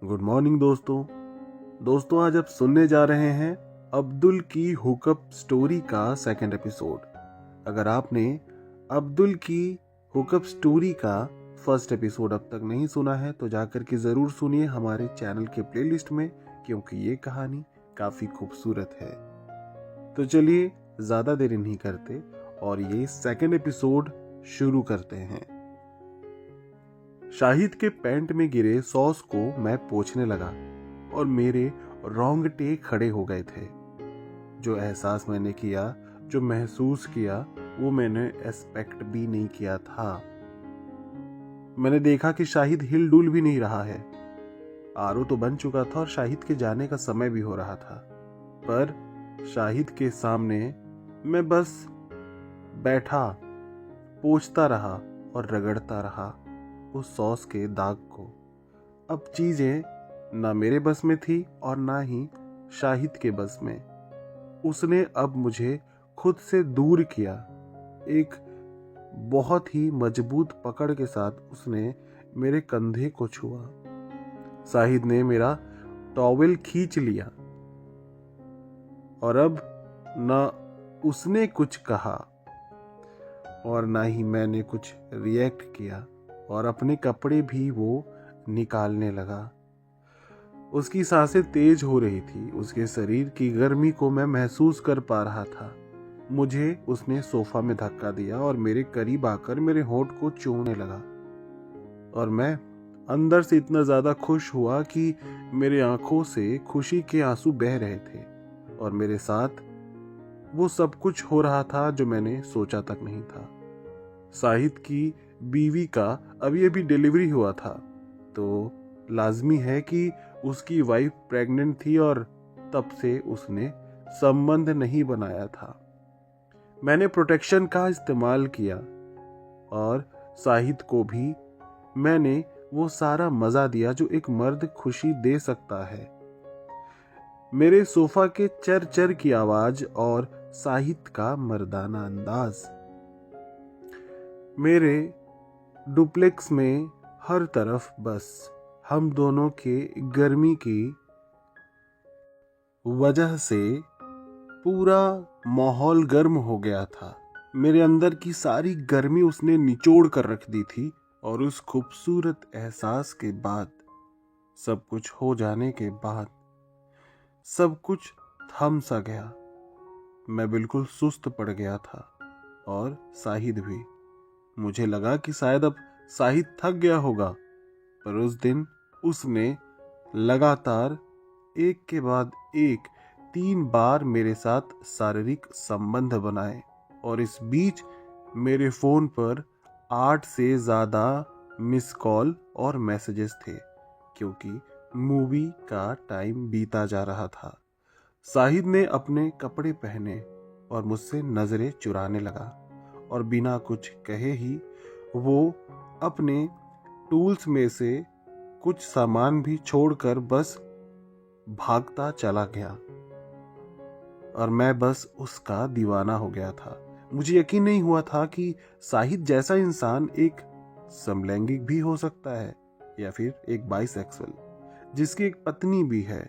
Good morning दोस्तों आज आप सुनने जा रहे हैं अब्दुल की हुकअप स्टोरी का सेकंड एपिसोड। अगर आपने अब्दुल की हुकअप स्टोरी का फर्स्ट एपिसोड अब तक नहीं सुना है तो जाकर के ज़रूर सुनिए हमारे चैनल के प्लेलिस्ट में, क्योंकि ये कहानी काफ़ी खूबसूरत है। तो चलिए ज़्यादा देरी नहीं करते और ये सेकंड एपिसोड शुरू करते हैं। शाहिद के पैंट में गिरे सॉस को मैं पोंछने लगा और मेरे रोंगटे खड़े हो गए थे। जो एहसास मैंने किया, जो महसूस किया, वो मैंने एक्सपेक्ट भी नहीं किया था। मैंने देखा कि शाहिद हिल डुल भी नहीं रहा है। आरओ तो बन चुका था और शाहिद के जाने का समय भी हो रहा था, पर शाहिद के सामने मैं बस बैठा, पोंछता रहा और रगड़ता रहा उस सॉस के दाग को। अब चीजें ना मेरे बस में थी और ना ही शाहिद के बस में। उसने अब मुझे खुद से दूर किया। एक बहुत ही मजबूत पकड़ के साथ उसने मेरे कंधे को छुआ। शाहिद ने मेरा टॉवेल खींच लिया और अब ना उसने कुछ कहा और ना ही मैंने कुछ रिएक्ट किया और अपने कपड़े भी वो निकालने लगा। उसकी सांसें तेज हो रही थी। उसके शरीर की गर्मी को मैं महसूस कर पा रहा था। मुझे उसने सोफा में धक्का दिया और मेरे करीब आकर मेरे होंठ को चूमने लगा और मैं अंदर से इतना ज्यादा खुश हुआ कि मेरे आंखों से खुशी के आंसू बह रहे थे और मेरे साथ वो सब कुछ हो रहा था जो मैंने सोचा तक नहीं था। शाहिद की बीवी का अभी डिलीवरी हुआ था, तो लाजमी है कि उसकी वाइफ प्रेग्नेंट थी और तब से उसने संबंध नहीं बनाया था। मैंने प्रोटेक्शन का इस्तेमाल किया और शाहिद को भी मैंने वो सारा मजा दिया जो एक मर्द खुशी दे सकता है। मेरे सोफा के चर चर की आवाज और शाहिद का मर्दाना अंदाज। मेरे डुप्लेक्स में हर तरफ बस हम दोनों के गर्मी की वजह से पूरा माहौल गर्म हो गया था। मेरे अंदर की सारी गर्मी उसने निचोड़ कर रख दी थी और उस खूबसूरत एहसास के बाद, सब कुछ हो जाने के बाद, सब कुछ थम सा गया। मैं बिल्कुल सुस्त पड़ गया था और शाहिद भी। मुझे लगा कि शायद अब शाहिद थक गया होगा, पर उस दिन उसने लगातार एक के बाद एक 3 बार मेरे साथ शारीरिक संबंध बनाए और इस बीच मेरे फोन पर 8 से ज्यादा मिस कॉल और मैसेजेस थे, क्योंकि मूवी का टाइम बीता जा रहा था। शाहिद ने अपने कपड़े पहने और मुझसे नजरें चुराने लगा और बिना कुछ कहे ही वो अपने टूल्स में से कुछ सामान भी छोड़कर बस भागता चला गया और मैं बस उसका दीवाना हो गया था। मुझे यकीन नहीं हुआ था कि शाहिद जैसा इंसान एक समलैंगिक भी हो सकता है या फिर एक बाइसेक्सुअल जिसकी एक पत्नी भी है।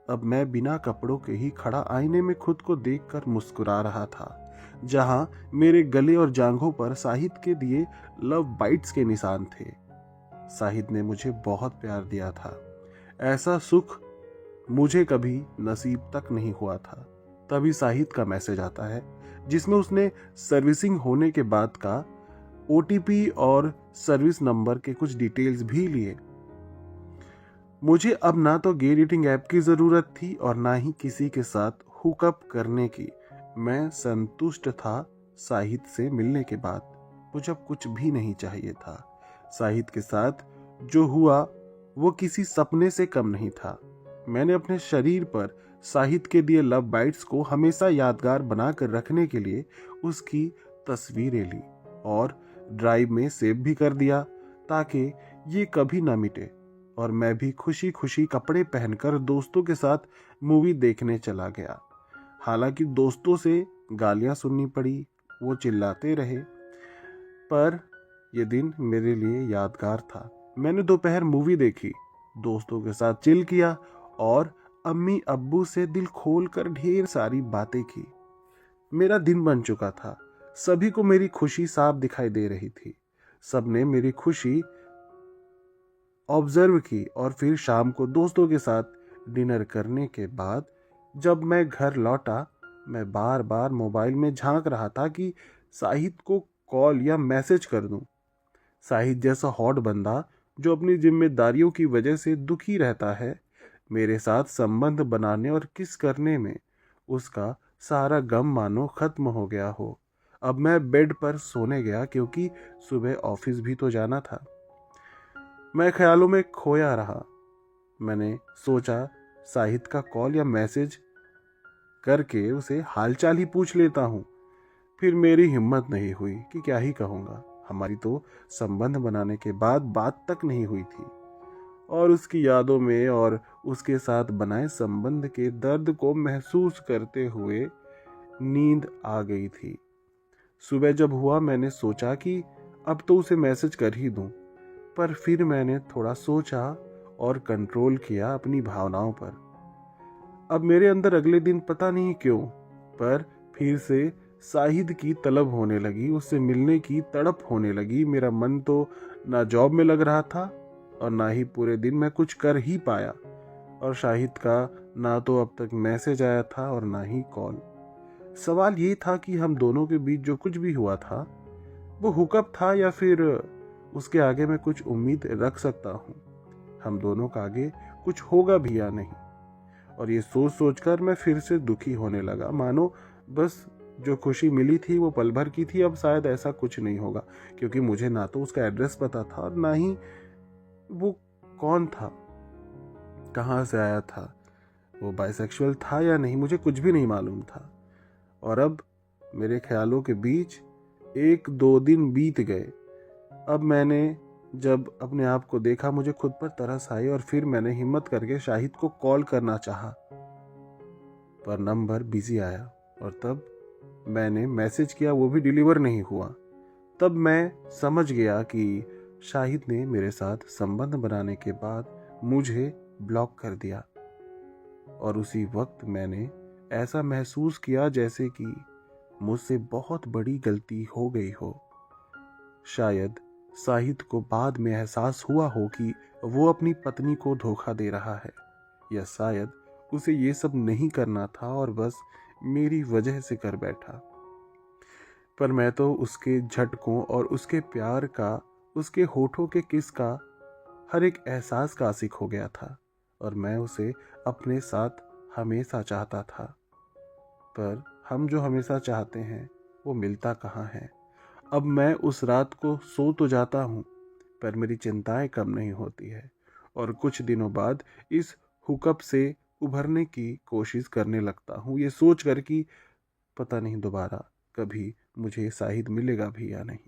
अब मैं बिना कपड़ों के ही खड़ा आईने में खुद को देखकर मुस्कुरा रहा था, जहां मेरे गले और जांघों पर शाहिद के दिए लव बाइट्स के निशान थे। शाहिद ने मुझे बहुत प्यार दिया था। ऐसा सुख मुझे कभी नसीब तक नहीं हुआ था। तभी शाहिद का मैसेज आता है जिसमें उसने सर्विसिंग होने के बाद का ओटीपी और सर्विस नंबर के कुछ डिटेल्स भी लिए। मुझे अब ना तो गे डेटिंग ऐप की जरूरत थी और ना ही किसी के साथ हुकअप करने की। मैं संतुष्ट था शाहिद से मिलने के बाद। मुझे अब कुछ भी नहीं चाहिए था। शाहिद के साथ जो हुआ वो किसी सपने से कम नहीं था। मैंने अपने शरीर पर शाहिद के दिए लव बाइट्स को हमेशा यादगार बना कर रखने के लिए उसकी तस्वीरें ली और ड्राइव में सेव भी कर दिया ताकि ये कभी ना मिटे। और मैं भी खुशी खुशी कपड़े पहनकर दोस्तों के साथ मूवी देखने चला गया। हालांकि दोस्तों से गालियां सुननी पड़ी, वो चिल्लाते रहे, पर यह दिन मेरे लिए यादगार था। मैंने दोपहर मूवी देखी, दोस्तों के साथ चिल किया और अम्मी अब्बू से दिल खोल कर ढेर सारी बातें की। मेरा दिन बन चुका था। सभी को मेरी खुशी साफ दिखाई दे रही थी। सबने मेरी खुशी ऑब्जर्व की और फिर शाम को दोस्तों के साथ डिनर करने के बाद जब मैं घर लौटा, मैं बार बार मोबाइल में झांक रहा था कि साहिद को कॉल या मैसेज कर दूं। साहिद जैसा हॉट बंदा जो अपनी जिम्मेदारियों की वजह से दुखी रहता है, मेरे साथ संबंध बनाने और किस करने में उसका सारा गम मानो खत्म हो गया हो। अब मैं बेड पर सोने गया क्योंकि सुबह ऑफिस भी तो जाना था। मैं ख्यालों में खोया रहा। मैंने सोचा साहिद का कॉल या मैसेज करके उसे हालचाल ही पूछ लेता हूँ। फिर मेरी हिम्मत नहीं हुई कि क्या ही कहूँगा। हमारी तो संबंध बनाने के बाद बात तक नहीं हुई थी और उसकी यादों में और उसके साथ बनाए संबंध के दर्द को महसूस करते हुए नींद आ गई थी। सुबह जब हुआ मैंने सोचा कि अब तो उसे मैसेज कर ही दूं, पर फिर मैंने थोड़ा सोचा और कंट्रोल किया अपनी भावनाओं पर। अब मेरे अंदर अगले दिन पता नहीं क्यों पर फिर से साहिद की तलब होने लगी, उससे मिलने की तड़प होने लगी। मेरा मन तो ना जॉब में लग रहा था और ना ही पूरे दिन मैं कुछ कर ही पाया, और शाहिद का ना तो अब तक मैसेज आया था और ना ही कॉल। सवाल ये था कि हम दोनों के बीच जो कुछ भी हुआ था वो हुकअप था या फिर उसके आगे मैं कुछ उम्मीद रख सकता हूँ। हम दोनों का आगे कुछ होगा भी या नहीं। और ये सोच सोचकर मैं फिर से दुखी होने लगा, मानो बस जो खुशी मिली थी वो पल भर की थी। अब शायद ऐसा कुछ नहीं होगा, क्योंकि मुझे ना तो उसका एड्रेस पता था और ना ही वो कौन था, कहाँ से आया था, वो बाइसेक्सुअल था या नहीं, मुझे कुछ भी नहीं मालूम था। और अब मेरे ख्यालों के बीच 1-2 दिन बीत गए। अब मैंने जब अपने आप को देखा मुझे खुद पर तरस आई और फिर मैंने हिम्मत करके शाहिद को कॉल करना चाहा, पर नंबर बिजी आया और तब मैंने मैसेज किया, वो भी डिलीवर नहीं हुआ। तब मैं समझ गया कि शाहिद ने मेरे साथ संबंध बनाने के बाद मुझे ब्लॉक कर दिया। और उसी वक्त मैंने ऐसा महसूस किया जैसे कि मुझसे बहुत बड़ी गलती हो गई हो। शायद साहिद को बाद में एहसास हुआ हो कि वो अपनी पत्नी को धोखा दे रहा है, या शायद उसे ये सब नहीं करना था और बस मेरी वजह से कर बैठा। पर मैं तो उसके झटकों और उसके प्यार का, उसके होठों के किस का, हर एक एहसास का आशिक हो गया था और मैं उसे अपने साथ हमेशा चाहता था। पर हम जो हमेशा चाहते हैं वो मिलता कहाँ है। अब मैं उस रात को सो तो जाता हूँ पर मेरी चिंताएं कम नहीं होती है और कुछ दिनों बाद इस हुकअप से उभरने की कोशिश करने लगता हूँ, ये सोच कर कि पता नहीं दोबारा कभी मुझे शाहिद मिलेगा भी या नहीं।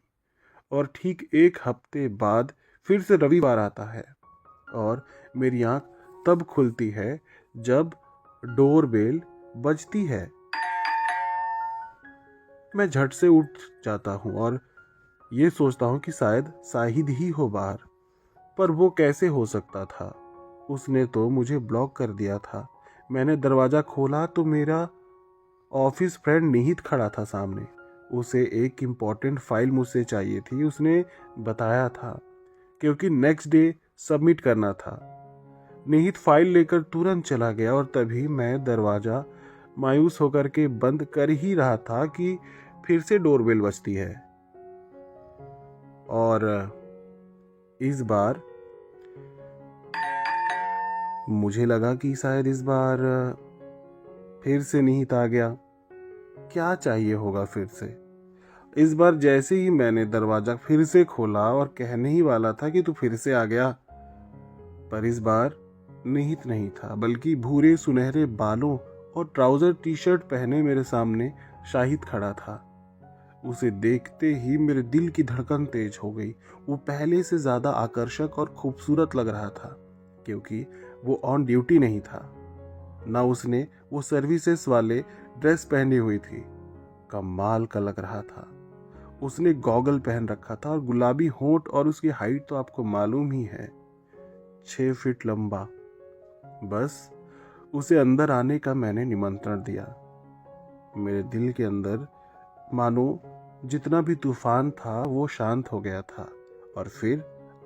और ठीक 1 हफ्ते बाद फिर से रविवार आता है और मेरी आंख तब खुलती है जब डोरबेल बजती है। मैं झट से उठ जाता हूँ और ये सोचता हूँ कि शायद शाहिद ही हो बाहर, पर वो कैसे हो सकता था। उसने तो मुझे ब्लॉक कर दिया था। मैंने दरवाज़ा खोला तो मेरा ऑफिस फ्रेंड निहित खड़ा था सामने। उसे एक इम्पॉर्टेंट फाइल मुझसे चाहिए थी, उसने बताया था, क्योंकि नेक्स्ट डे सबमिट करना था। निहित फाइल लेकर तुरंत चला गया और तभी मैं दरवाज़ा मायूस होकर के बंद कर ही रहा था कि फिर से डोरबेल बजती है। और इस बार मुझे लगा कि शायद इस बार फिर से निहित आ गया। क्या चाहिए होगा फिर से। इस बार जैसे ही मैंने दरवाजा फिर से खोला और कहने ही वाला था कि तू फिर से आ गया, पर इस बार निहित नहीं था, बल्कि भूरे सुनहरे बालों और ट्राउजर टी शर्ट पहने मेरे सामने शाहिद खड़ा था। उसे देखते ही मेरे दिल की धड़कन तेज हो गई। वो पहले से ज्यादा आकर्षक और खूबसूरत लग रहा था, क्योंकि वो ऑन ड्यूटी नहीं था, ना उसने वो सर्विसेज वाले ड्रेस पहनी हुई थी। कमाल का लग रहा था। उसने गॉगल पहन रखा था और गुलाबी होंठ, और उसकी हाइट तो आपको मालूम ही है। 6 फीट लंबा। बस उसे अंदर आने का मैंने निमंत्रण दिया। मेरे दिल के अंदर मानो जितना भी तूफान था वो शांत हो गया था। और फिर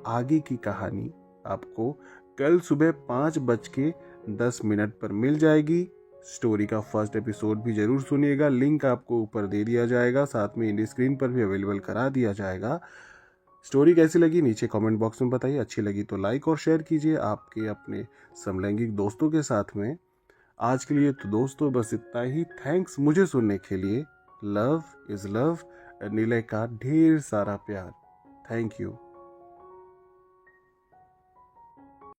आगे की कहानी आपको कल सुबह 5:10 पर मिल जाएगी। स्टोरी का फर्स्ट एपिसोड भी जरूर सुनिएगा, लिंक आपको ऊपर दे दिया जाएगा, साथ में इंडी स्क्रीन पर भी अवेलेबल करा दिया जाएगा। स्टोरी कैसी लगी नीचे कमेंट बॉक्स में बताइए। अच्छी लगी तो लाइक और शेयर कीजिए आपके अपने समलैंगिक दोस्तों के साथ में। आज के लिए तो दोस्तों बस इतना ही। थैंक्स मुझे सुनने के लिए। Love is love. नीले का ढेर सारा प्यार। Thank you.